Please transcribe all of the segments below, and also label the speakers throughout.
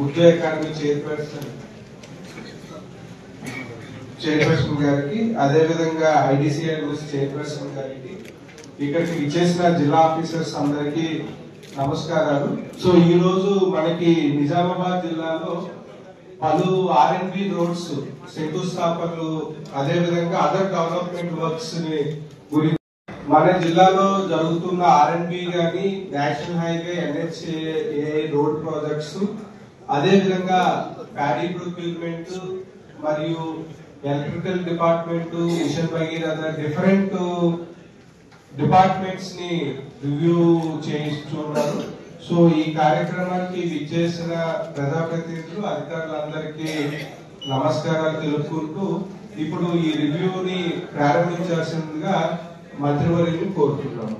Speaker 1: Urdu academy chairperson గారికి, అదేవిధంగా ఐడిసిఐ chairperson గారికి, ఇక్కడికి విచ్చేసిన జిల్లా ఆఫీసర్స్ అందరికి నమస్కారాలు. సో ఈ రోజు మనకి నిజామాబాద్ జిల్లాలో పలు R&B రోడ్స్ శంకుస్థాపనలు, అదేవిధంగా అదర్ డెవలప్మెంట్ వర్క్స్ గురించి మన జిల్లాలో జరుగుతున్న R&B గానీ, national highway, NHA road projects, అదేవిధంగా ప్యాడీ ప్రొక్యూర్మెంట్ మరియు electrical department, mission Bhagiratha, different departments ని రివ్యూ చేయిస్తున్నారు. సో ఈ కార్యక్రమానికి విచ్చేసిన ప్రజాప్రతినిధులు, అధికారులందరికీ నమస్కారాలు తెలుపుకుంటూ ఇప్పుడు ఈ రివ్యూని ప్రారంభించాల్సిందిగా మంత్రివర్యుని కోరుతున్నాము.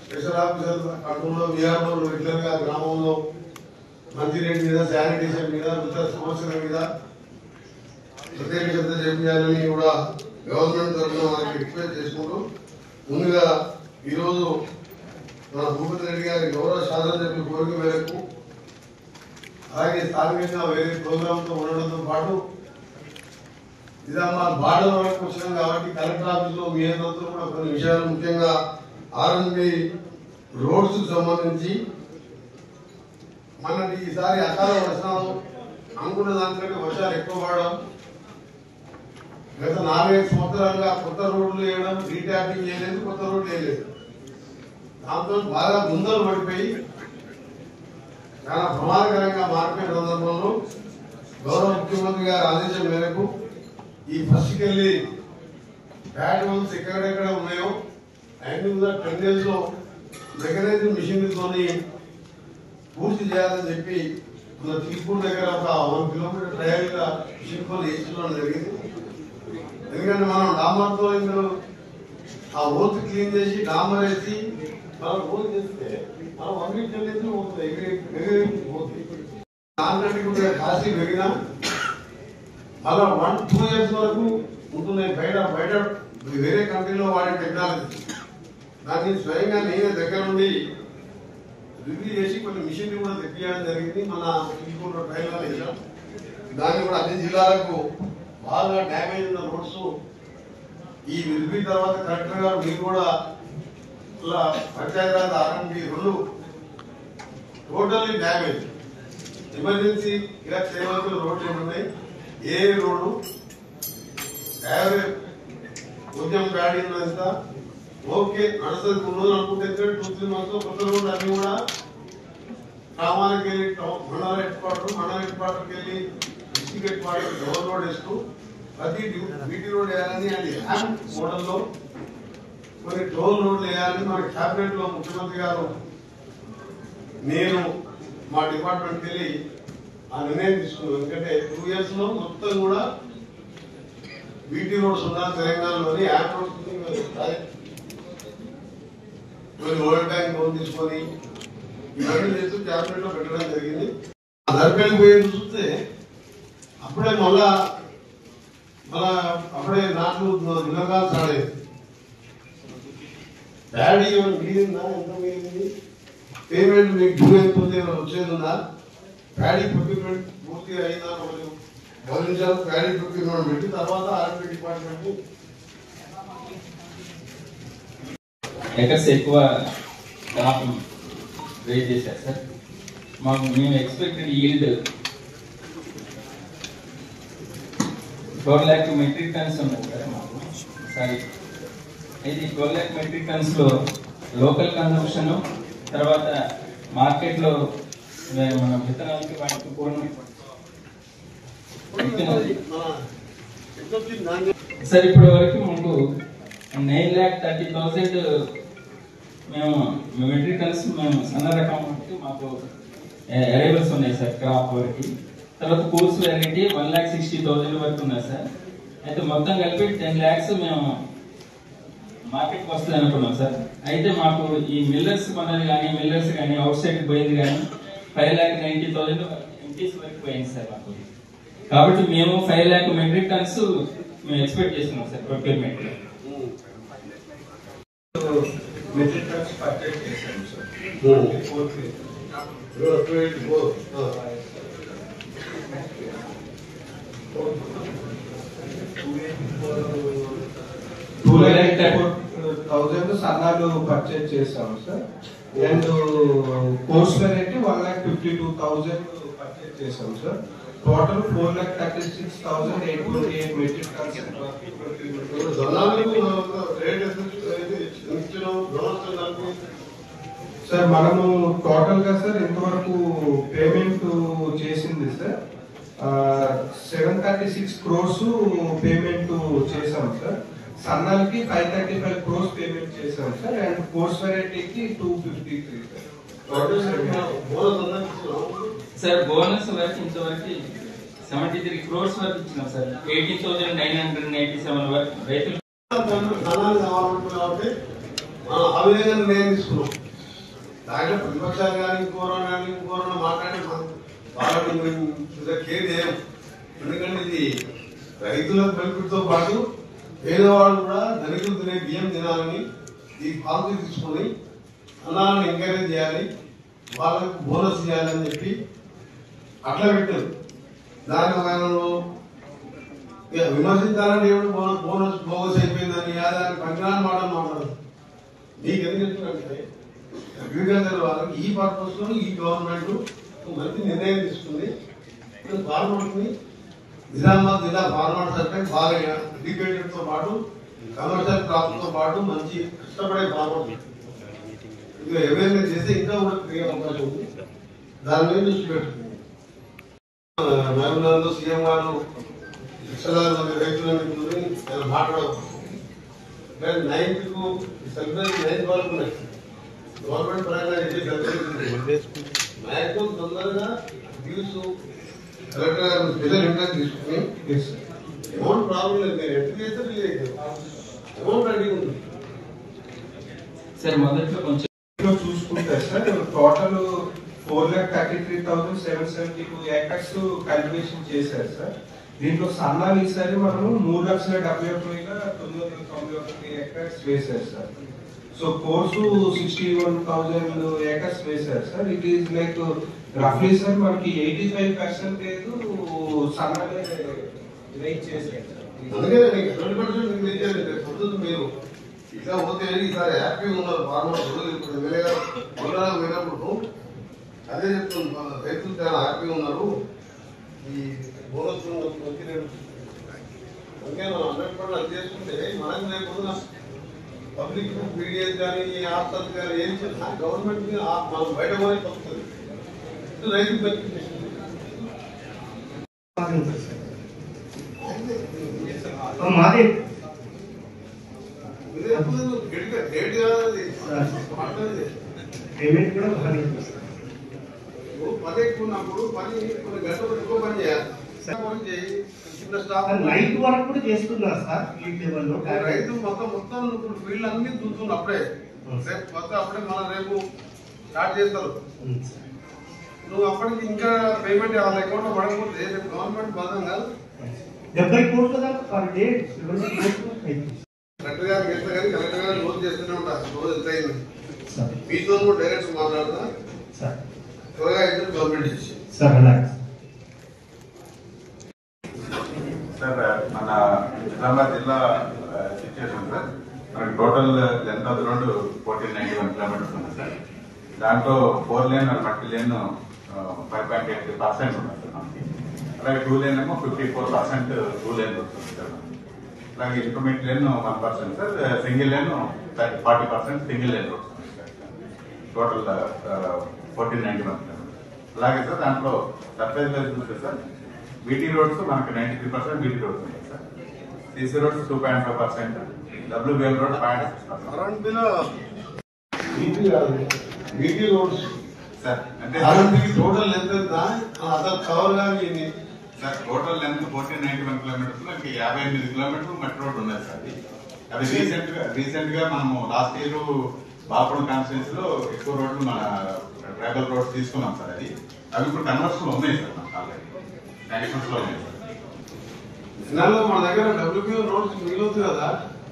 Speaker 2: స్పెషల్ ఆఫీసర్ కడపలో, విఆర్ఓ రెగ్యులర్ గా గ్రామంలో మంచినీటి మీద, శానిటేషన్ మీద, ఇతర సమస్యల మీద ప్రత్యేక శ్రద్ధ చేయాలని కూడా గవర్నమెంట్ తరఫున మనకి రిక్వెస్ట్ చేసుకుంటూ, ముందుగా ఈరోజు మన భూపతి రెడ్డి గారి గౌరవ శాసనసభ్యుల కోరిక మేరకు, అలాగే స్థానికంగా వేరే ప్రోగ్రామ్ తో ఉండడంతో పాటు నిజామాబాద్ బార్డర్ వరకు వచ్చినాం కాబట్టి కలెక్టర్ ఆఫీస్ లో మీ అందరితో కూడా కొన్ని విషయాలు, ముఖ్యంగా R&B రోడ్స్ కు సంబంధించి మనకి ఈసారి అకాల వర్షాలు అనుకున్న దానికంటే వర్షాలు ఎక్కువ పడడం, గత 4-5 సంవత్సరాలుగా కొత్త రోడ్లు వేయడం, రీట్యాపింగ్ చేయలేదు, కొత్త రోడ్లు వేయలేదు. దాంతో బాగా ముందలు పడిపోయి చాలా ప్రమాదకరంగా మారిపోయిన సందర్భంలో గౌరవ ముఖ్యమంత్రి గారి ఆదేశం మేరకు ఈ ఫస్ట్కి వెళ్ళి ప్యాడ్ వన్స్ ఎక్కడెక్కడ ఉన్నాయో అన్ని 10 days లో మెకనైజ్డ్ మిషన్లతోని పూర్తి చేయాలని చెప్పి మన తిరుపూర్ దగ్గర ఒక 1 kilometer ట్రయల్ గా మిషన్ కొని వేసుకోవడం జరిగింది. ఎందుకంటే మనం డాంబర్తో ఇందులో ఆ ఓత్ క్లీన్ చేసి డాంబర్ వేసి మనం ఓత్ చేస్తే మనం 1 week పోతుంది. దాంట్లో కాశీ పెరిగినా అలా 1-2 years వరకు ఉంటున్నాయి. బయట వేరే కంట్రీలో వాడే టెక్నాలజీ దాన్ని స్వయంగా నేనే దగ్గర నుండి రివ్యూ చేసి కొన్ని మిషన్ కూడా తెప్పించడం జరిగింది. మన తిరుపూర్లో ట్రైన్లో వేసాం. దాన్ని కూడా అన్ని జిల్లాలకు బాగా డ్యామేజ్ ఉన్న రోడ్స్ ఈ రివ్యూ తర్వాత కలెక్టర్ గారు మీరు కూడా పంచాయతీరాజ్ R&B రెండు టోటల్లీ డ్యామేజ్, ఎమర్జెన్సీ ఇలా చేయవలసిన రోడ్లు ఏమున్నాయి, ఏ రోడ్డు యావరేజ్ కొంచెం ప్యాడ్ ఎంత ఓకే నడుస్తుంది, 3 రోజులు అనుకుంటే 2-3 months కొత్త రోడ్లు అన్ని కూడా గ్రామానికి వెళ్ళి మండల హెడ్ క్వార్టర్కి వెళ్ళి district head quarter double road వేస్తూ ప్రతి బీటీ రోడ్ వేయాలని అది హ్యాండ్ మోడల్లో కొన్ని టోల్ రోడ్లు వేయాలని మన క్యాబినెట్ లో ముఖ్యమంత్రి గారు నేను మా డిపార్ట్మెంట్కి వెళ్ళి ఆ నిర్ణయం తీసుకున్నాం. ఎందుకంటే 2 years లో మొత్తం కూడా బీటీ రోడ్స్ ఉన్నా తెలంగాణలోని app roads world bank loan తీసుకొని ఇవన్నీ చేస్తూ క్యాబినెట్ లో పెట్టడం జరిగింది. దర్పల్లి పోయి చూస్తే అప్పుడే మళ్ళా అప్పుడే నాట్లు నిలకాలు సాడేది. డాడీ మిగిలిందా, ఎంత మిగిలింది, పేమెంట్ మీకు డ్యూ ఎంత ఉంది, వచ్చేది ఉందా, ప్యాడీ ప్రొక్యూర్మెంట్ పూర్తిగా అయిందా, గమనించాలి. ప్యాడీ ప్రొక్యూర్మెంట్ పెట్టి తర్వాత R&B డిపార్ట్మెంట్
Speaker 3: ఎకర్స్ ఎక్కువ క్రాప్ రేట్ చేశారు సార్. మేము expected yield 12 lakh metric turns ఉన్నది కదా మాకు. సారీ, ఇది 12 lakh మెట్రిక్ టన్స్ లో లోకల్ కన్సంప్షన్, తర్వాత మార్కెట్లో మన విత్తనాలకి వాటికి పోను సార్. ఇప్పటి వరకు మాకు 9,30,000 మేము మెట్రిక్ టన్స్ మేము సన్న రకం మాకు అరైవల్స్ ఉన్నాయి సార్ క్రాప్ వరకు. తర్వాత కోర్స్ వెరైటీ 1,60,000 వరకు ఉన్నాయి సార్. అయితే మొత్తం కలిపి 10 lakhs మేము మార్కెట్కి వస్తుంది అనుకున్నాం సార్. అయితే మాకు ఈ మిల్లర్స్ పనులు కానీ అవుట్ సైడ్ పోయింది కానీ 5,90,000 ఎంటీస్ వరకు పోయింది సార్ మాకు. కాబట్టి మేము 5 lakh మెట్రిక్ టన్స్ మేము ఎక్స్పెక్ట్ చేస్తున్నాం సార్ ప్రొక్యూర్మెంట్ లో.
Speaker 1: మెట్రిక్ టన్స్ పర్చేజ్ చేశాము సార్. 2,84,000 సన్నాలు పర్చేజ్ చేస్తాము sir. And coarse variety 1,52,000 purchase చేసాం sir. Total 4,36,828 metric tons. Sir మనము టోటల్ గా సార్ ఇంతవరకు పేమెంట్ చేసింది సార్ 736 crores పేమెంట్ చేసాం సార్. సన్నాలకి 535 crores పేమెంట్ చేసాం సార్. అండ్ కోర్స్ వెరైటీకి 253
Speaker 3: సార్. బోనస్ వరకు ఇంతవరకు 73 crores వరకు ఇచ్చినాం సార్. 18,987 వరకు రైతులు
Speaker 2: కాబట్టి మనం అవిధంగా నిర్ణయం తీసుకున్నాం. దాంట్లో ప్రతిపక్షాలు కానీ ఇంకోరన్నా మాట్లాడి వాళ్ళని కేర్ చేయం. ఎందుకంటే ఇది రైతులకు బెనిఫిట్ తో పాటు పేదవాళ్ళు కూడా ధనికులు తినే బియ్యం తినాలని ఈ పాలసీ తీసుకుని అన్నాలను ఎంకరేజ్ చేయాలి, వాళ్ళకు బోనస్ చేయాలని చెప్పి అట్లా పెట్టారు. దాని విమర్శించాలని బోనస్ బోగస్ అయిపోయిందని దాని పంచనాలు మాట్లాడదు. నీకు ఎందుకు చెప్తున్నట్టే అగ్రికల్చర్ వాళ్ళకి ఈ పర్పస్ లో ఈ గవర్నమెంట్ మంచి నిర్ణయం తీసుకుంది. ఫార్మర్స్ ని నిజామాబాద్ జిల్లా ఫార్మర్స్ అంటే బాగా ఎడ్యుకేటెడ్ తో పాటు కమర్షియల్ క్రాప్ తో పాటు మంచి కష్టపడే ఫార్మర్స్ ఇంకా ఎవరైనా చేస్తే ఇంకా కూడా పెరిగే అవకాశం ఉంది. దాని మీద దృష్టి పెట్టుకుంది. మహబూబ్నగర్ లో సీఎం గారు లక్షలాది మంది రైతులని మాట్లాడవచ్చు. 9th వరకు గవర్నమెంట్ పరంగా మ్యాక్సిమం తొందరగా డ్యూస్ కలెక్టర్ గారు స్పెషల్ ఇంట్రెస్ట్ తీసుకుని అమౌంట్ ప్రాబ్లం లేదు. మీరు ఎట్లా చేస్తే అమౌంట్ రెడీ ఉంది
Speaker 3: సార్. మొదట్లో కొంచెం
Speaker 1: చూసుకుంటే సార్ టోటల్ 4,33,772 acres కల్టివేషన్ చేశారు సార్. దీంట్లో సన్నాలు ఈసారి మనము 3,71,991 acres వేశారు సార్. సో కోర్సు 61,000 acres వేశారు సార్. ఇట్ ఈస్ లైక్ రఫ్లీ సార్ మనకి 85% సన్నాలే రైట్ చేశారు సార్.
Speaker 2: అందుకే 20% మీరు ఇట్లా పోతే ఈసారి హ్యాపీగా ఉన్నారు ఫార్మర్స్. ఇప్పుడు ఎమ్మెల్యే గారు పోయినప్పుడు అదే చెప్తున్నాను, రైతులు చాలా హ్యాపీగా ఉన్నారు. ఈ బోనస్ మంచి రేటు అందుకే మనం 100% అది చేసుకుంటే మనకి లేకుండా పబ్లిక్ పీడిఎస్ కానీ ఆఫ్టర్ కానీ ఏం చేసినా గవర్నమెంట్ మనం బయట పోయి తప్పుతుంది. రైతు
Speaker 4: మాది
Speaker 2: డేట్ కాదు
Speaker 4: పేమెంట్ కూడా బాగా
Speaker 2: పని ఎక్కువ ఉన్నప్పుడు పని కొన్ని గంటలు ఎక్కువ పని చేయాలి.
Speaker 4: నైట్ వరకు కూడా చేస్తున్నారు సార్.
Speaker 2: రైతు మొత్తం ఇప్పుడు ఫీల్డ్ అన్ని చూస్తున్నారు. అప్పుడే రేపు మొత్తం అప్పుడే మన రేపు స్టార్ట్ చేస్తారు. నువ్వు అప్పటికి ఇంకా పేమెంట్ వాళ్ళ అకౌంట్ లో పడకపోతే రేపు గవర్నమెంట్ బలం కాదు.
Speaker 4: 70 కోట్ల దాకా పర్ డే
Speaker 2: కలెక్టర్ గారికి వెళ్తే కానీ కలెక్టర్ గారు రోజు చేస్తూనే ఉంటారు. రోజు ఎంత అయింది మీతో కూడా డైరెక్ట్ మాట్లాడుతున్నా
Speaker 4: సార్.
Speaker 2: త్వరగా అయితే గవర్నమెంట్ చేసి
Speaker 4: సార్ అలాగే
Speaker 5: సార్. మన నిజామాబాద్ జిల్లా సిచ్యువేషన్ సార్, మనకి total length of road 1491 kilometers ఉంది సార్. దాంట్లో 4 lane అండ్ మల్టీ లేన్ 5.8% ఉంది సార్ మనకి. అలాగే 2 lane ఏమో 54% 2 lane వస్తుంది సార్. అలాగే intermediate lane 1% sir. Single lane 40% single lane వస్తుంది సార్. Total 1491 kilometers. అలాగే సార్ దాంట్లో సర్ఫేస్ వైజ్ చూస్తే సార్ బీటీ రోడ్స్ మనకి 93% బీటీ రోడ్స్ ఉన్నాయి sir. CC roads 2.5%, WBM road 0.6%.
Speaker 2: BT roads
Speaker 5: sir. అంటే
Speaker 2: టోటల్ లెంత్ ఎంత అసలు కవర్ కానీ
Speaker 5: సార్ టోటల్ లెంత్ 1491 kilometers. మనకి 58 kilometers మట్టి రోడ్ ఉన్నాయి సార్. అది రీసెంట్ గా మనము లాస్ట్ ఇయర్ బాపూర్ కాన్స్టిట్యూన్సీ లో ఎక్కువ రోడ్లు మన ట్రైబల్ రోడ్స్ తీసుకున్నాం సార్. అవి ఇప్పుడు కన్వర్షన్ లో ఉన్నాయి సార్. మనకు ఆల్రెడీ శాంక్షన్స్ లో ఉన్నాయి సార్.
Speaker 2: మన దగ్గర డబ్ల్యూబీఎం రోడ్స్ మిగులుతుంది కదా.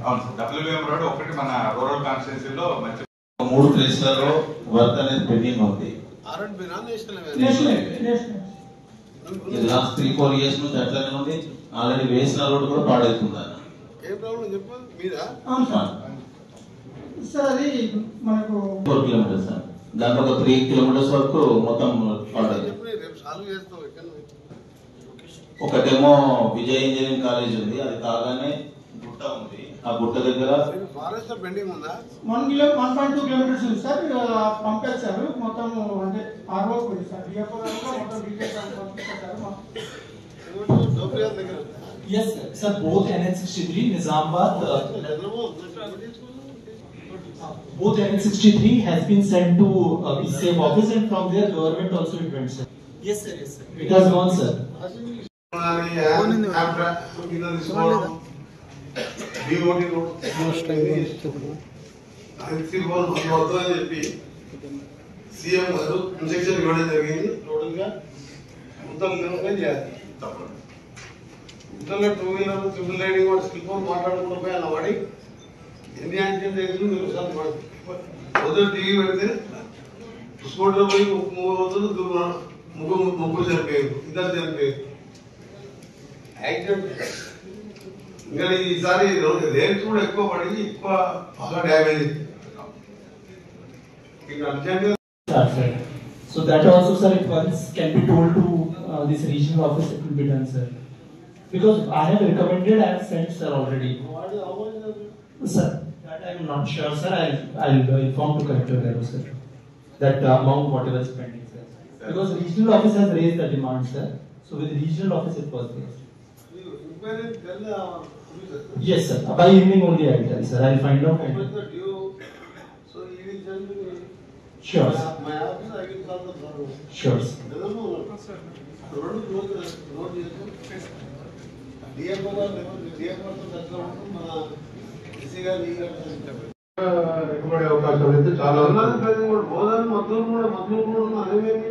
Speaker 5: అవును సార్. డబ్ల్యూబీఎం రోడ్ ఒకటి మన రూరల్ కాన్స్టిట్యూన్సీలో మంచి
Speaker 6: 3 ప్లేస్లలో వర్క్ అనేది పెండింగ్ ఉంది. ఇది లాస్ట్ 3-4 ఇయర్స్ నుంచి అట్లానే ఉంది. ఆల్రెడీ వేసిన రోడ్ కూడా పాడవుతుందన్న.
Speaker 2: ఏం ప్రాబ్లం చెప్పు మీరా?
Speaker 7: సార్ అది మనకు
Speaker 6: 4 కిలోమీటర్స్ సార్. దాంట్లో ఒక 3 కిలోమీటర్స్ వరకు మొత్తం పాడైంది. ఒకటేమో విజయ్ ఇంజనీరింగ్ కాలేజ్ ఉంది, అది కాగానే గుట్ట ఉంది. ఆ గుట్ట దగ్గర
Speaker 2: ఫారెస్ట్ పెండింగ్ ఉందా?
Speaker 7: 1.2 కిలోమీటర్స్ ఉంది సార్. పంపించారు మొత్తం, అంటే ఆర్ఓ ఉంది సార్. మొత్తం డీటెయిల్స్ పంపించారు.
Speaker 8: Yes, sir. Both NH63 Nizamabad, both NH63 has been sent to PCM office, and from there government also it went, sir. Yes, sir. Yes, sir. It has gone, sir.
Speaker 2: చెప్పి CM గారు instruction ఇవ్వడం జరిగింది. Total గా మొత్తం చేయాలి. ఇంట్లో 2 wheeler triple riding వాడు skill phone మాట్లాడుకుంటూ పోయి అలా వాడి ఎన్ని యాక్సిడెంట్ అయింది మీరు ఒకసారి పొద్దున టీవీ పెడితే స్కూటర్ పోయి 3 రోజులు ముగ్గురు చనిపోయారు, 2 చనిపోయారు యాక్సిడెంట్. ఇంకా ఈసారి రేట్స్ కూడా ఎక్కువ పడి ఎక్కువ బాగా damage.
Speaker 8: So that also, sir, if once can be told to this regional office, it will be done, sir. Because I have recommended, I have sent, sir, already. Sir, that I am not sure, sir. I'll inform to Collector Garu, sir. That amount, whatever is pending, sir. Because regional office has raised the demand, sir. So with regional office, it was raised. Yes, sir. By evening only, I'll tell, sir. I'll find out.
Speaker 2: So you will tell me.
Speaker 8: Sure, sir.
Speaker 2: My office, I will call the problem.
Speaker 8: Sure, sir.
Speaker 2: Road DFO మన SC గారు
Speaker 9: recommend అవకాశం అయితే చాలా
Speaker 2: బోధన మద్దతు కూడా అదేమేమి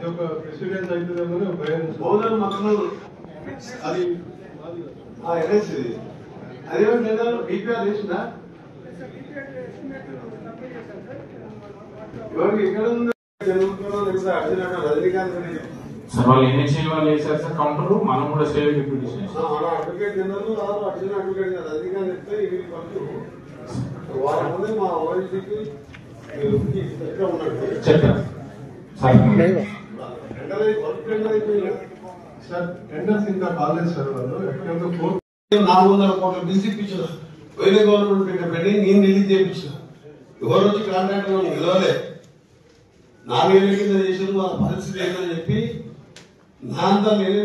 Speaker 9: ఒక president అవుతుందేమో భయం.
Speaker 2: బోధన మద్దతు అది ఎన్ఎస్సి అదేమేమి డిపిఆర్ చేసిందా? ఎవరికి ఎక్కడ ఉంది? రజనీకాంత్
Speaker 10: సార్ వాళ్ళు ఎన్హెచ్ఐ వాళ్ళు వేసారు సార్ కౌంటర్, మనం కూడా స్టేట్ డిప్యూటీ
Speaker 2: మన advocate general Arjun advocate Rajinikanth చెప్తే ఇవి పట్టు వాళ్ళ ముందే మా ఓఎస్డీకి ఎక్కడ ఉన్నట్టు
Speaker 10: చెప్పారు
Speaker 9: సార్. టెండర్స్ ఇంకా కాలేదు సార్. వాళ్ళు ఎక్కడ
Speaker 2: 400 కోట్ల బిల్స్ ఇప్పించారు. వేరే గవర్నమెంట్ పెట్టి నేను రిలీజ్ చేయించాను. ఎవరు వచ్చి కాంట్రాక్టర్ నిలవలే. 4 ఏళ్ళ కింద చేసిన వాళ్ళ పరిస్థితి ఏంటని చెప్పి నా అంతా నేను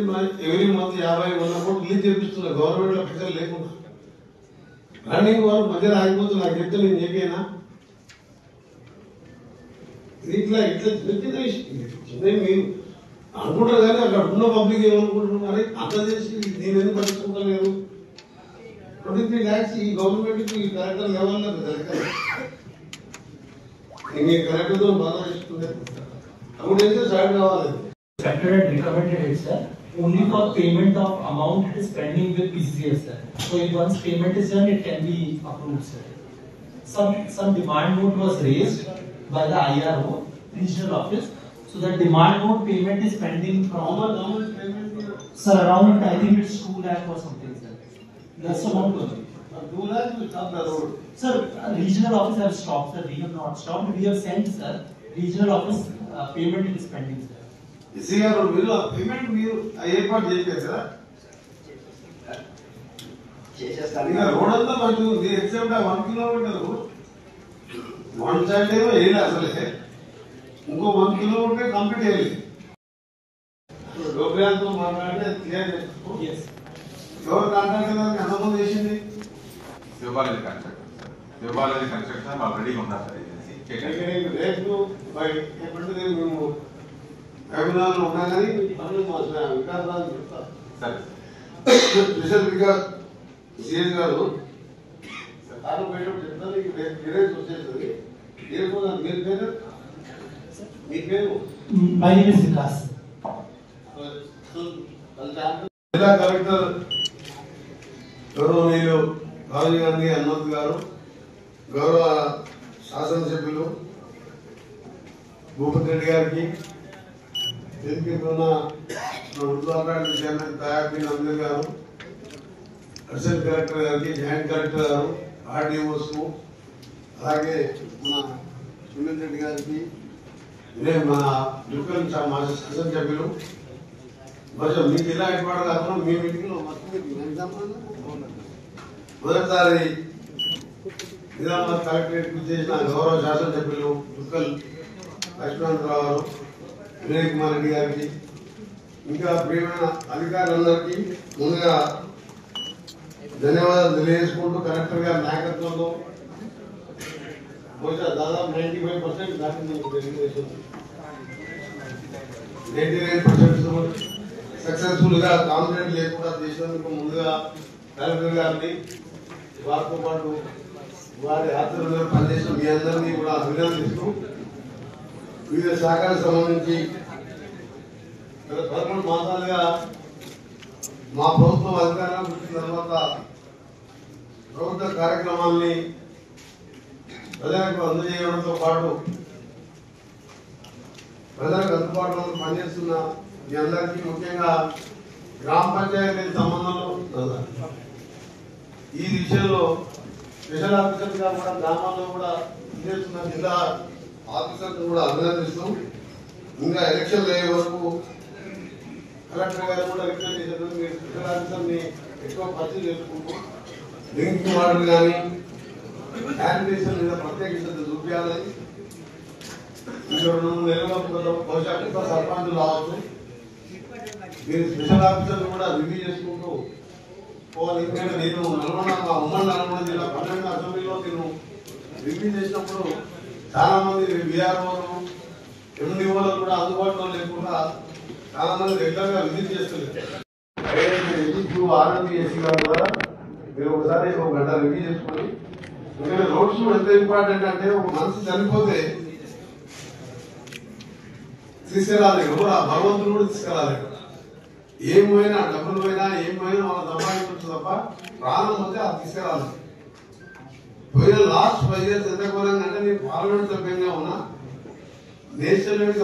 Speaker 2: ఎవరి మంత్ 50-100 కోట్లు రిలీజ్ చేపిస్తున్నా గవర్నమెంట్ లో పిక్చర్ లేకుండా. రన్నింగ్ వాళ్ళు మధ్యలో ఆగిపోతున్నా. నాకు చెప్తే నేను చెప్పేనా? ఇట్లా చిన్న మీరు అనుకుంటారు కానీ అక్కడ ఉన్న పబ్లిక్ ఏమనుకుంటున్నారు, మరి అంత చేసి నేను ఎందుకు పట్టించుకోలేదు? 23 lakhs ఈ గవర్నమెంట్ ఈ కలెక్టర్ లెవెల్లో మీరు కలెక్టర్ తో బాగా చేసుకుంటారు. అప్పుడైతే స్టార్ట్ కావాలి.
Speaker 8: Collector had recommended it, sir, only for payment of amount it is pending with PCS, sir. So if once payment is done, it can be approved, sir. Some demand note was raised by the IRO regional office, so that demand note payment is pending from.
Speaker 2: How much payment?
Speaker 8: Sir, around I think it's 2 lakh or something, sir. That's amount only.
Speaker 2: 2 lakhs will stop the road.
Speaker 8: Sir, regional office have stopped, sir. We have not stopped. We have sent, sir. Regional office payment is pending, sir.
Speaker 2: SC గారు మీరు ఆ payment మీరు ఏర్పాటు చేయలేదు కదా? Road అంతా మంచిగా ఉంది ఎక్సెప్ట్ 1 కిలోమీటర్ వన్ సైడ్ ఏమో వేయలే అసలే. ఇంకో 1 కిలోమీటర్ కంప్లీట్ వేయలేదు. డోబ్రియాలతో మాట్లాడితే క్లియర్ చేసుకో. ఎవరు కాంట్రాక్టర్ ఎంతమంది చేసింది?
Speaker 5: Sivabalaji construction. Sivabalaji construction already ఉన్నారు సార్ ఏజెన్సీ.
Speaker 2: రేపు ఎప్పటికీ మేము అభినందనలు ఉన్నా కానీ పనులు మా వికాసాలు చెప్తారు. స్పెషల్ గా సిఎస్ గారు కారు పోయేటప్పుడు చెప్తారు. గిరేజ్ వచ్చేస్తుంది. రేపు మీరు పేరు మీ పేరు
Speaker 8: My name is Vikas.
Speaker 2: జిల్లా కలెక్టర్ గౌరవనీయులు రాజీవ్ గాంధీ హనుమంత్ గారు, గౌరవ శాసనసభ్యులు భూపతి రెడ్డి గారికి, వేదిక ఉన్న ఉద్యోగాలు చైర్మన్ తయారీ అందరి గారు, అడిషనల్ కలెక్టర్ గారికి, జాయింట్ కలెక్టర్ గారు, ఆర్డీఓస్, అలాగే మన సునీల్ రెడ్డి గారికి, ఇదే మన యువకులు మా శాసనసభ్యులు, కొంచెం మీకు ఇలా ఏర్పాటు కాకుండా మీ మీటింగ్లో మొదటిసారి నిజామాబాద్ కలెక్టరేట్ చేసిన గౌరవ శాసనసభ్యులు యువకుల్ లక్ష్మణరావు గారు, వినయ్ కుమార్ రెడ్డి గారికి, ఇంకా ప్రియమైన అధికారులందరికీ ముందుగా ధన్యవాదాలు తెలియజేసుకుంటూ కలెక్టర్ గారి నాయకత్వంలో బహుశా దాదాపు 95% దాటింది 99% సక్సెస్ఫుల్ గా కాంప్లైంట్ లేకుండా చేసినందుకు ముందుగా కలెక్టర్ గారిని, వారితో పాటు వారి ఆధ్వర్యంలో పనిచేసిన మీ అందరినీ కూడా అభినందిస్తూ వివిధ శాఖలకు సంబంధించి గత 11 మాసాలుగా మా ప్రభుత్వం అధికారం వచ్చిన తర్వాత ప్రభుత్వ కార్యక్రమాల్ని ప్రజలకు అందజేయడంతో పాటు ప్రజలకు అందుబాటులో పనిచేస్తున్న మీ అందరికీ, ముఖ్యంగా గ్రామ పంచాయతీ సంబంధంలో ఈ విషయంలో స్పెషల్ ఆఫీసర్ గా కూడా గ్రామాల్లో కూడా పనిచేస్తున్న జిల్లా ఆఫీసర్ కూడా అభినందిస్తూ, ఇంకా ఎలక్షన్ అయ్యే వరకు కలెక్టర్ గారు కూడా రిక్వెస్ట్ చేశారు, మీరు స్పెషల్ ఆఫీసర్ ని ఎక్కువ పరిచయం చేసుకుంటూ డ్రింకింగ్ వాటర్ కానీ శానిటేషన్ మీద ప్రత్యేక శ్రద్ధ చూపించాలని, ఇంకా 2 నెలల బహుశా సర్పంచులు రావచ్చు, మీరు స్పెషల్ ఆఫీసర్ కూడా రివ్యూ చేసుకుంటూ పోవాలి. ఎందుకంటే నేను ఉమ్మడి నల్గొండ జిల్లా 12 అసెంబ్లీలో నేను రివ్యూ చేసినప్పుడు చాలా మంది విఆర్ఓలు, ఎండిఓలు కూడా అందుబాటులో లేకుండా చాలా మంది రెగ్యులర్ గా విజిట్ చేస్తున్నారు. ఆర్ఎంపీఎస్సీ గారు కూడా మీరు ఒకసారి 1 గంట రివ్యూ చేసుకుని, ఎందుకంటే రోడ్స్ ఎంత ఇంపార్టెంట్ అంటే ఒక మనిషి చనిపోతే తీసుకురాలేదు కూడా, భగవంతుడు కూడా తీసుకురాలేదు. ఏమైనా డబ్బులు పోయినా ఏమైనా వాళ్ళ సంపాదించవచ్చు తప్ప ప్రాణం వస్తే అది తీసుకురాలేదు. పోయిన లాస్ట్ 5 years ఎంత ఘోరంగా అంటే నేను పార్లమెంట్ సభ్యంగా ఉన్నా, నేషనల్ లెవెల్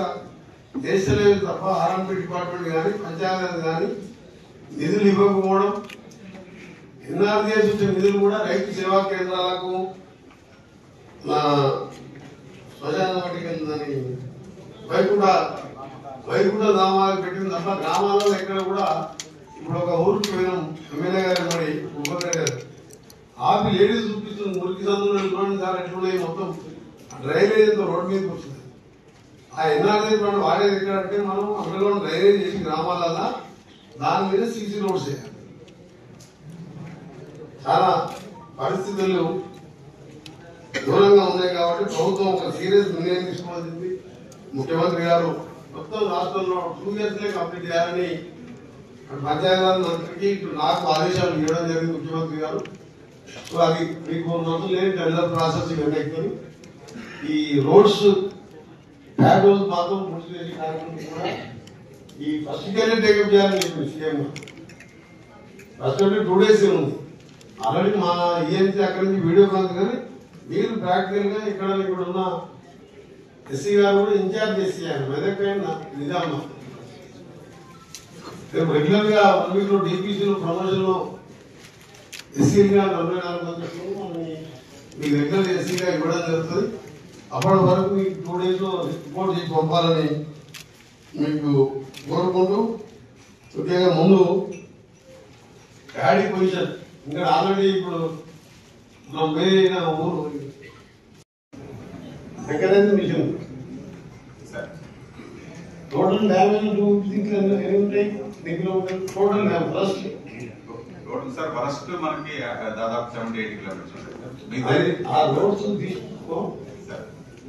Speaker 2: తప్ప ఆర్ఎంపీ డిపార్ట్మెంట్ కానీ పంచాయతీ కానీ నిధులు ఇవ్వకపోవడం, ఎన్ఆర్జీఎస్ వచ్చే నిధులు కూడా రైతు సేవా కేంద్రాలకు, శ్మశాన వాటికని వైకుంఠ గ్రామాలకు పెట్టిన తప్ప గ్రామాలలో ఎక్కడ కూడా, ఇప్పుడు ఒక ఊరికి పోయినాం ఎమ్మెల్యే గారు మరి ఉపకరెడ్డి గారు ఆపి లేడీస్ చూపిస్తుంది, మురికి సందులో చూడండి సార్ ఎట్లున్నాయి, మొత్తం డ్రైనేజ్ రోడ్డు మీదకి వచ్చింది. ఆ ఎన్ఆర్జీ వాడేది ఎక్కడంటే మనం అందులో డ్రైనేజ్ చేసి గ్రామాలలో దాని మీద సీసీ రోడ్స్ చేయాలి. చాలా పరిస్థితులు దూరంగా ఉన్నాయి కాబట్టి ప్రభుత్వం ఒక సీరియస్ నిర్ణయం తీసుకోవాల్సింది. ముఖ్యమంత్రి గారు మొత్తం రాష్ట్రంలో 2 years కంప్లీట్ చేయాలని పంచాయతీరాజ్ మంత్రికి నాకు ఆదేశాలు ఇవ్వడం జరిగింది ముఖ్యమంత్రి గారు. సో అది మీకు 4 రోజులు లేని టెండర్ ప్రాసెస్ ఇవన్నీ ఎక్కువ ఈ రోడ్స్ ట్యాగ్ రోజు మాత్రం పూర్తి చేసే కార్యక్రమం కూడా ఈ ఫస్ట్ డేనే టేకప్ చేయాలని చెప్పింది సీఎం. ఫస్ట్ 2 days ఉంది ఆల్రెడీ మా ఈఎన్సీ అక్కడి నుంచి వీడియో కాల్, కానీ మీరు ప్రాక్టికల్ గా ఇక్కడ ఉన్న ఎస్సీ గారు కూడా ఇన్ఛార్జ్ చేసేయాలి మెదక్ నిజామాబాద్. రేపు రెగ్యులర్ గా 1 week లో డిపిసిలో ప్రమోషన్ లో ఎస్సీగా 44 మంది మీకు రెగ్యులర్ ఎస్సీగా ఇవ్వడం జరుగుతుంది. అప్పటి వరకు మీకు 2 days లో రిపోర్ట్ చేసి పంపాలని మీకు కోరుకుంటూ, ముఖ్యంగా ముందు ప్యాడీ పొజిషన్ ఇంకా ఆల్రెడీ ఇప్పుడు మనం వేరైన ఊరు మెకానిజం మిషన్ టోటల్ డ్యామేజ్ ఎన్ని ఉంటాయి దీంట్లో? Total first
Speaker 5: total sir first మనకి దాదాపు 70-80 కిలోమీటర్స్ ఉంటాయి.
Speaker 2: ఆ రోడ్స్ తీసుకో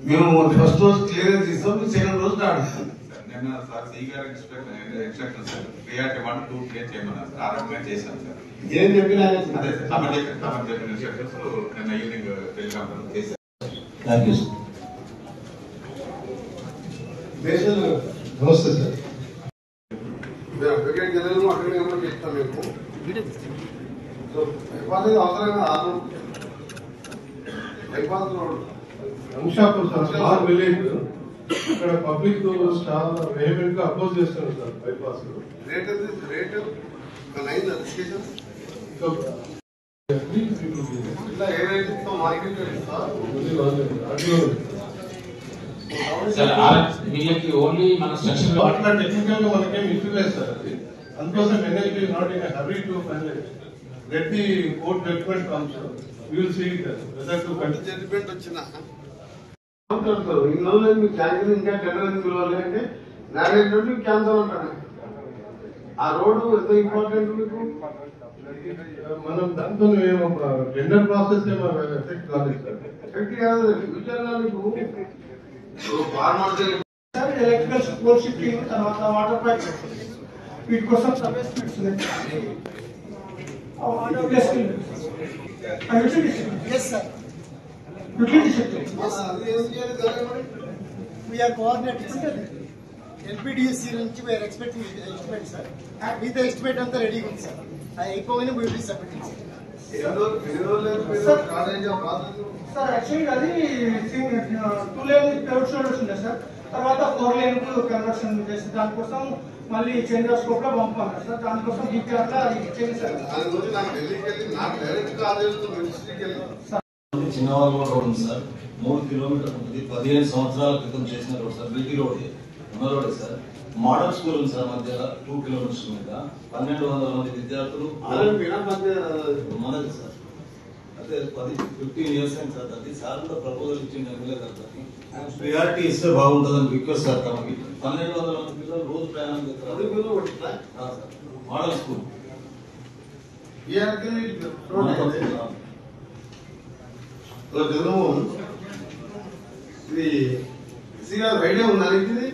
Speaker 2: మేము ఫస్ట్ రోజు క్లియర్ తీస్తాం, సెకండ్ రోజు స్టార్ట్ చేస్తాం.
Speaker 5: నిన్న సార్ సి గారి ఇన్స్ట్రక్షన్ సార్ ప్రియారిటీ 1, 2 క్లియర్ చేయమన్నారు సార్. ఆ రకంగా చేశాను సార్.
Speaker 2: ఏం చెప్పినా
Speaker 5: అదే తమరు చెప్పిన ఇన్స్ట్రక్షన్స్ నిన్న ఈవినింగ్ టెలికాన్ఫరెన్స్ చేశారు.
Speaker 6: Thank you sir.
Speaker 2: నమస్తే సార్. మీరు అడ్వకేట్ జనరల్ అక్కడ చెప్తాం మీకు. సో అవసరంగా bypass road
Speaker 9: Anshapur sir small village ఇక్కడ పబ్లిక్ చాలా వెహికల్ గా అపోజ్ చేస్తున్నారు సార్ బైపాస్
Speaker 2: రేట్ ఇలా ఏ రేట్ మార్కెట్
Speaker 10: వీళ్ళకి ఓన్లీ మన స్ట్రక్చర్
Speaker 9: అట్లా టెక్నికల్ గా మనకేం ఇష్యూ లేదు సార్ అది అందుకోసం NSP not in hurry to finalize let the court judgment comes we will see it whether to continue
Speaker 2: judgement వచ్చినా ఈ రోజుల్లో మీకు క్యాన్సిల్ ఇంకా టెండర్ ఎందుకు పిలవాలి అంటే మ్యారేజ్ నుండి క్యాన్సల్ అంటాడు ఆ రోడ్డు ఎంత ఇంపార్టెంట్ మీకు
Speaker 9: మనం దాంతో టెండర్ ప్రాసెస్ ఏమో ఎఫెక్ట్ కాలేదు సార్
Speaker 2: ఎఫెక్ట్ కాదు ఫ్యూచర్ లో మీకు ఫార్మర్
Speaker 7: ఎలక్ట్రికల్ పోల్ షిఫ్టింగ్ తర్వాత వాటర్ పైప్ వీటి కోసం substitutes
Speaker 11: We are coordinating. LPDC నుంచి we are expecting estimate sir. With the estimate అంతా రెడీ ఉంది సార్. అయిపోగానే we will be submitting sir.
Speaker 7: Sir actually అది 2 లేన్ పేవ్డ్ షోల్డర్స్ ఉన్నాయి sir. తర్వాత 4 లేన్ కు కన్వర్షన్ చేసి దానికోసం మళ్ళీ చంద్ర స్కోప్ లో పంపాలి సార్. దానికోసం DPR లా ఇచ్చేది సార్.
Speaker 6: చిన్నవాళ్ళు రోడ్ ఉంది సార్ 3 కిలోమీటర్లు ఉంటుంది 15 సంవత్సరాల క్రితం చేసిన రోడ్ సార్ బిల్టీ రోడ్ ఉన్న రోడ్ సార్ మోడల్ స్కూల్ ఉంది సార్ మధ్య 2 కిలోమీటర్స్ మీద 1200 మంది విద్యార్థులు మనది సార్ అదే 15 ఇయర్స్ అయింది సార్ అది సార్ కూడా ప్రపోజల్ ఇచ్చింది ఎమ్మెల్యే ప్రియారిటీ ఇస్తే బాగుంటుందని రిక్వెస్ట్ సార్ తమకి 1200 మంది పిల్లలు రోజు ప్రయాణం చేస్తారు మోడల్ స్కూల్
Speaker 2: ఇది ఐడియా ఉందా ఇది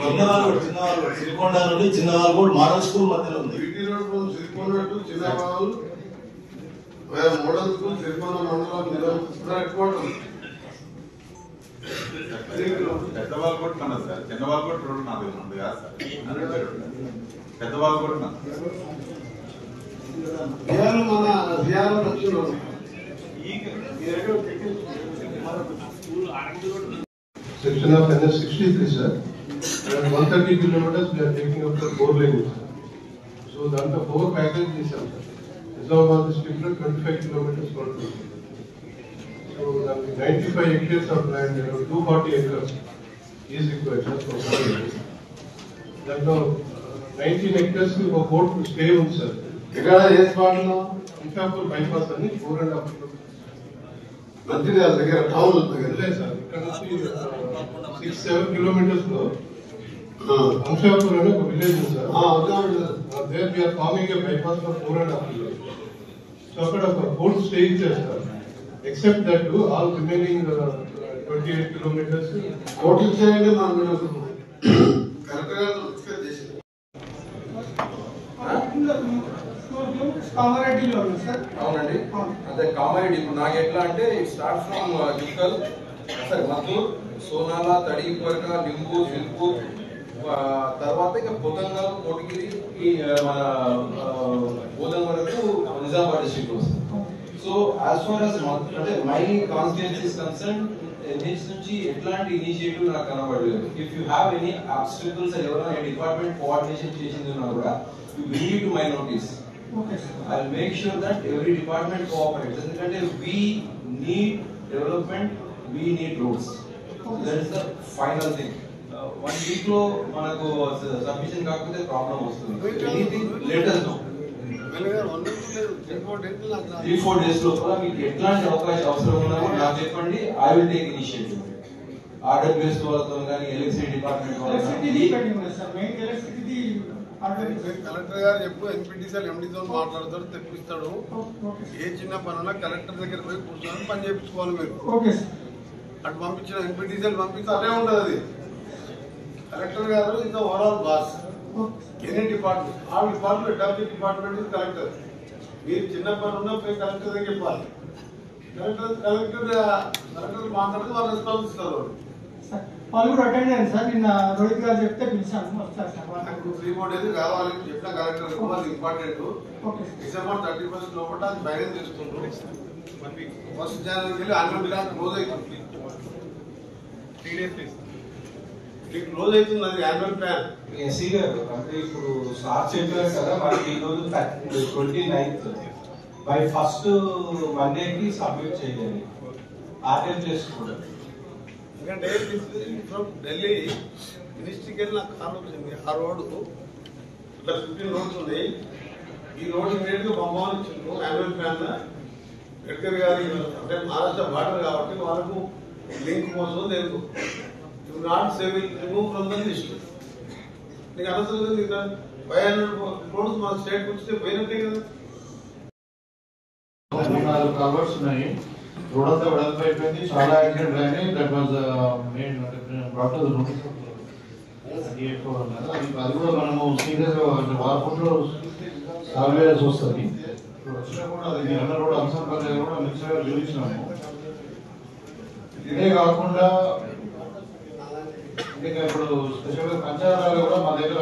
Speaker 6: చిన్నవాళ్ళు సిరికొండ నుండి చిన్నవాళ్ళు కూడా మోడల్ స్కూల్ మధ్యలో ఉంది
Speaker 2: బీటీ రోడ్ సిరికొండ టు చిన్నవాళ్ళు మోడల్ స్కూల్ సిరికొండ మండలం హెడ్ క్వార్టర్
Speaker 5: పెద్దవాళ్ళు కూడా మనది సార్ చిన్నవాళ్ళు కూడా రోడ్డు నాకు ఉంది కాదు సార్ పెద్దవాళ్ళు కూడా
Speaker 2: మన బిహార్ దక్షిణ
Speaker 9: section of NS 63 sir and 130 kilometers we are taking up the 4 lanes so then the 4 package is sir Nizamabad district 25 kilometers per day so then 95 hectares of land 240 acres is required sir for 4 lanes then 19 hectares for boat to stay on sir
Speaker 2: ఇక్కడ ఏ spot లో
Speaker 9: Amshapur bypass అని 4.5
Speaker 2: మంచిర్యాల దగ్గర town దగ్గర
Speaker 9: లేదు sir ఇక్కడ నుంచి 6-7 kilometres లో అంశాపూర్ అనే ఒక విలేజ్ ఉంది sir there we are forming a bypass for 4.5 kilometres so అక్కడ ఒక పోర్ట్ స్టే చేస్తారు except that all remaining 28 kilometres
Speaker 2: total చేయండి మనం కరెక్ట్ గా చేసి
Speaker 7: కామారెడ్డిలో ఉంది సార్.
Speaker 12: అవునండి అదే కామారెడ్డి ఇప్పుడు నాకు ఎట్లా అంటే స్టార్ట్ ఫ్రమ్ జుక్కల్ సరే మద్దూర్ సోనాల తడిపరక లింబు సిల్పూర్ తర్వాత ఇక పొతంగల్ కోటగిరి ఈ మన బోధన వరకు నిజామాబాద్ డిస్ట్రిక్ట్ వస్తుంది. సో యాజ్ ఫార్ యాజ్ అంటే my constituency is concern NH నుంచి ఎట్లాంటి ఇనిషియేటివ్ నాకు కనబడలేదు. If you have any obstacles ఎవరైనా డిపార్ట్మెంట్ కోఆర్డినేషన్ చేసింది ఉన్నా కూడా you bring it to my notice. I'll make sure that every department cooperates. ఎందుకంటే we need development, we need roads. That is the final thing. 1 week లో మనకు submission కాకపోతే problem వస్తుంది. Anything let us know. 3-4 days లోపల మీకు ఎట్లాంటి అవకాశం అవసరం ఉన్నా నాకు చెప్పండి. I will take initiative. RWS వాళ్ళతో కానీ ఎలక్ట్రిసిటీ డిపార్ట్మెంట్ వాళ్ళతో
Speaker 2: కలెక్టర్ గారు చెప్పు ఎన్పీటీసీలు ఎండీతో మాట్లాడతాడు తెప్పిస్తాడు. ఏ చిన్న పనున్నా కలెక్టర్ దగ్గర పోయి కూర్చొని పని చేయించుకోవాలి మీరు. అటు పంపించిన ఎన్పీటీసీలు పంపిస్తే అదే ఉండదు. అది కలెక్టర్ గారు is overall boss any department ఆ department W department is collector. మీరు చిన్న పని ఉన్నా పోయి కలెక్టర్ దగ్గర చెప్పాలి. కలెక్టర్ మాట్లాడితే వాళ్ళు రెస్పాన్స్ ఇస్తారు.
Speaker 7: వాళ్ళు కూడా అటెండ్ అయ్యారు సార్. నిన్న రోహిత్ గారు చెప్తే పిలిచాను వస్తారు సార్.
Speaker 2: 3-4 days కావాలి చెప్పిన కలెక్టర్ ఇంపార్టెంట్. డిసెంబర్ 31 లోపల అది బయట చేస్తున్నారు. ఫస్ట్ జనవరికి వెళ్ళి యాన్యువల్ ప్లాన్ క్లోజ్ అవుతుంది. 3 days క్లోజ్ అవుతుంది అది యాన్యువల్ ప్లాన్.
Speaker 1: ఎస్సీ గారు అంటే ఇప్పుడు సార్ చెప్పారు కదా మనకి ఈ రోజు 29th బై ఫస్ట్ మండేకి సబ్మిట్ చేయాలి ఆర్ఎంప్లస్ కూడా.
Speaker 2: ఎందుకంటే ఫ్రమ్ ఢిల్లీ మినిస్ట్రీకి వెళ్ళిన కార్ వచ్చింది. ఆ రోడ్డు ఇట్లా 15 రోడ్స్ ఉన్నాయి. ఈ రోడ్డు ఇమీడియట్ గా పంపాలని ఇచ్చిండ్రు యాన్యువల్ ప్లాన్. గడ్కరీ గారి అంటే మహారాష్ట్ర బార్డర్ కాబట్టి వాళ్ళకు లింక్ కోసం తెలుసు. You not saving remove from the list. నీకు అనవసరం ఇంకా 500 రోడ్స్ మన స్టేట్ వస్తే పోయినట్టే కదా.
Speaker 13: 4 కవర్స్ ఉన్నాయి. రోడ్ అంతా వెడల్పు అయిపోయింది. చాలా యాక్సిడెంట్ అయినాయి. That was main doctor notice అది కూడా మనము సీరియస్ గా వార్పుట్లో సాల్వ్ చేయాల్సి వస్తుంది. వచ్చినా కూడా అది అన్న కూడా అంశం పని కూడా మిక్సర్గా చూపించినాము. ఇదే కాకుండా ఇంకా ఇప్పుడు స్పెషల్గా పంచాయతీరాలు కూడా మా దగ్గర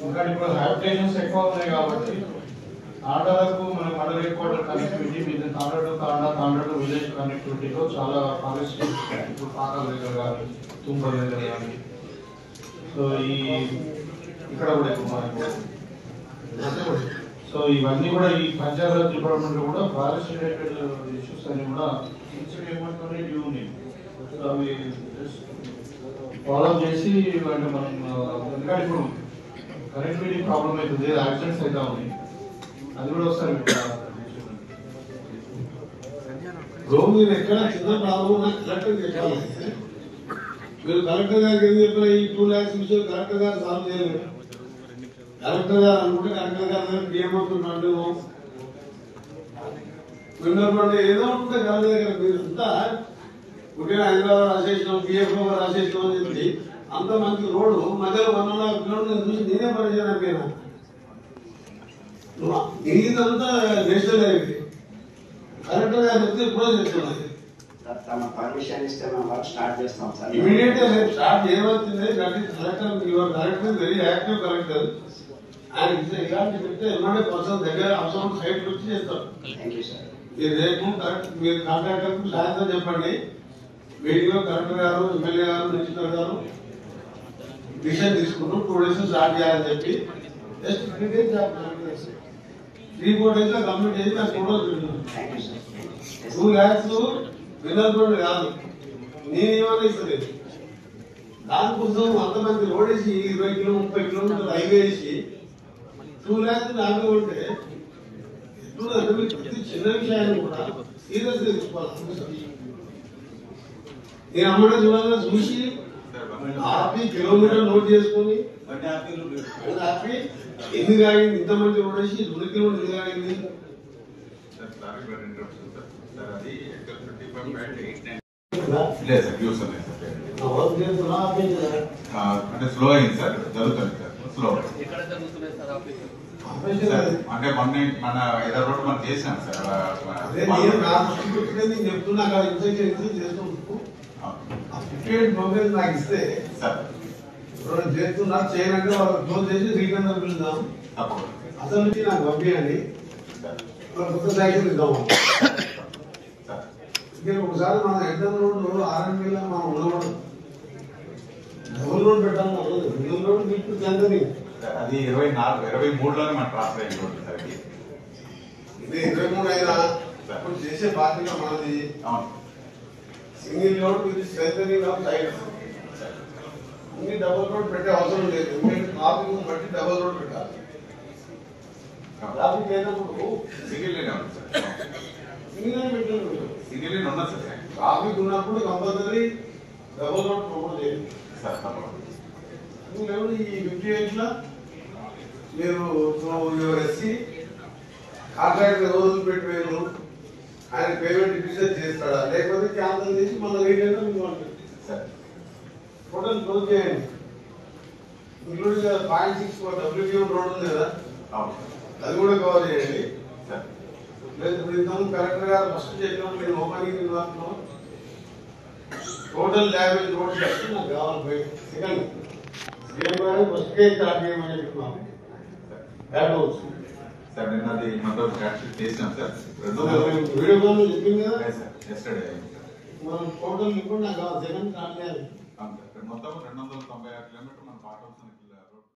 Speaker 13: ఇంకా ఇప్పుడు హ్యాబిటేషన్స్ ఎక్కువ ఉన్నాయి కాబట్టి తాండాలకు మన మండల హెడ్ క్వార్టర్ కనెక్టివిటీ విత్ తాండా టు విలేజ్ కనెక్టివిటీలో చాలా ఫారెస్ట్ ఇప్పుడు పాకాల దగ్గర కానీ తుంపల దగ్గర కానీ సో ఇక్కడ కూడా ఎక్కువ మనకు సో ఇవన్నీ కూడా ఈ పంచాయతీరాజ్ డిపార్ట్మెంట్ లో కూడా ఫారెస్ట్ రిలేటెడ్ ఇష్యూస్ అన్ని కూడా ఏమంటే డ్యూ ఉన్నాయి. సో అవి ఫాలో చేసి అంటే మనం ఎందుకంటే ఇప్పుడు కనెక్టివిటీ ప్రాబ్లం అవుతుంది, యాక్సిడెంట్స్ అవుతా ఉన్నాయి. అది కూడా ఒకసారి
Speaker 2: మీరు ఎక్కడ చిన్న ప్రాబ్లం కలెక్టర్ చెప్పాలి. మీరు కలెక్టర్ గారికి ఏం చెప్పారు? ఈ 2 lakhs విషయం కలెక్టర్ గారు సాల్వ్ చేయలేదు. కలెక్టర్ గారు అనుకుంటే కలెక్టర్ గారు ఏమవుతుందంటే విన్నప్పుడు ఏదో ఉంటే కాదు దగ్గర మీరు అంతా ఒకటే హైదరాబాద్ రాసేసినాం, పిఎఫ్ఓ రాసేసినాం అని చెప్పి అంత మంచి రోడ్డు మధ్యలో 1.5 కిలోమీటర్లు చూసి నేనే పరిచయం అయిపోయినా. ఇదంతా నేషనల్ హైవే కలెక్టర్ గారు చెప్తే ఎప్పుడో చెప్తున్నది.
Speaker 14: పర్మిషన్ ఇస్తే మనం వర్క్ స్టార్ట్ చేస్తాం సార్.
Speaker 2: ఇమీడియట్ గా రేపు స్టార్ట్ చేయవలసిందే. Collector your collector very active collector. ఆయన ఇలాంటి చెప్తే ఎమ్మడే పర్సన్ దగ్గర అవసరం సైట్ వచ్చి చేస్తాం. మీరు రేపు కరెక్ట్ మీరు కాంట్రాక్టర్ సాయంత్రం చెప్పండి. వీటిలో కలెక్టర్ గారు, ఎమ్మెల్యే గారు, మినిస్టర్ గారు డిసిషన్ తీసుకుంటూ 2 days స్టార్ట్ చేయాలని చెప్పి జస్ట్ 3 days 3-4 days లో కంప్లీట్ చేసి నాకు ఫోటోలు పెడుతున్నాను. 2 lakhs వినర్పండి కాదు, నేనేమన్నా ఇస్తలేదు. దానికోసం అంతమంది రోడ్ వేసి 20 కిలోమీటర్ 30 కిలోమీటర్లు హైవే వేసి 2 lakhs నాకు ఉంటే ప్రతి చిన్న విషయాన్ని కూడా సీరియస్ గా తీసుకోవాలి. నేను అమ్మడే చూడాలి చూసి ఆపి కిలోమీటర్ నోట్ చేసుకుని ఆపి ఎన్ని కాగింది, ఇంతమంది రోడ్ వేసి 2 కిలోమీటర్లు ఎన్ని కాగింది.
Speaker 5: అంటే స్లో అయింది సార్, జరుగుతుంది సార్ స్లో. అంటే మొన్న మన 5 రోడ్డు మనం చేసాం సార్.
Speaker 2: చెప్తున్నా నాకు ఇస్తే చేస్తున్నా చేయనంటే వాళ్ళు క్లోజ్ చేసి రీటర్న్ పిలుద్దాం. అసలు నుంచి నాకు పంపించండి, కొత్త సైకిల్ ఇద్దాం. ఒకసారి మన ఎగ్జామ్ రోడ్డు RMBలో మనం ఉండకూడదు. డబుల్ రోడ్ పెట్టాలని అవ్వదు. సింగిల్ రోడ్ మీకు చెందని
Speaker 5: అది 23లోనే మన ట్రాన్స్ఫర్ అయింది రోడ్డు సార్.
Speaker 2: ఇది 23 అయినా ఇప్పుడు చేసే బాధ్యత మనది. Single road with strengthening of sides. అన్ని డబుల్ రోడ్ పెట్టే అవసరం లేదు. ఎందుకంటే ట్రాఫిక్ బట్టి డబుల్ రోడ్ పెట్టాలి. ట్రాఫిక్ లేనప్పుడు
Speaker 5: సింగిల్ లేనే ఉంది సార్.
Speaker 2: సింగిల్ పెట్టాలి.
Speaker 5: సింగిల్ లేని ఉన్నది సార్.
Speaker 2: ట్రాఫిక్ ఉన్నప్పుడు కంపల్సరీ డబుల్ రోడ్ ప్రమోట్ చేయండి
Speaker 5: సార్.
Speaker 2: ఈ 58 లో మీరు ఎస్సీ కాంట్రాక్ట్ రోజులు పెట్టిపోయారు, ఆయన పేమెంట్ డిసైడ్ చేస్తాడా లేకపోతే క్యాన్సల్ చేసి మన రీటైన్ టోటల్ క్లోజ్ చేయండి. ఇంక్లూడింగ్ 0.64 WPM రోడ్ ఉంది కదా, అది కూడా కవర్ చేయండి. లేదు ఇప్పుడు ఇంతకు కలెక్టర్ గారు ఫస్ట్ చెప్పినప్పుడు నేను opening involve total damage road చేస్తే నాకు కావాలి. సెకండ్ సీఎం గారు ఫస్ట్ స్టార్ట్ చేయమని చెప్తున్నాము.
Speaker 5: సార్ నిన్న అది మొత్తం ప్రాక్టీస్ చేసినాం సార్.
Speaker 2: వీడియో కాల్ చెప్పింది కదా
Speaker 5: సార్ ఎస్టర్డే
Speaker 2: మనం టోటల్ ఇప్పుడు నాకు సెకండ్ స్టార్ట్ చేయాలి.
Speaker 5: మొత్తం 296 కిలోమీటర్ మనం పార్ట్ అవుతుంది.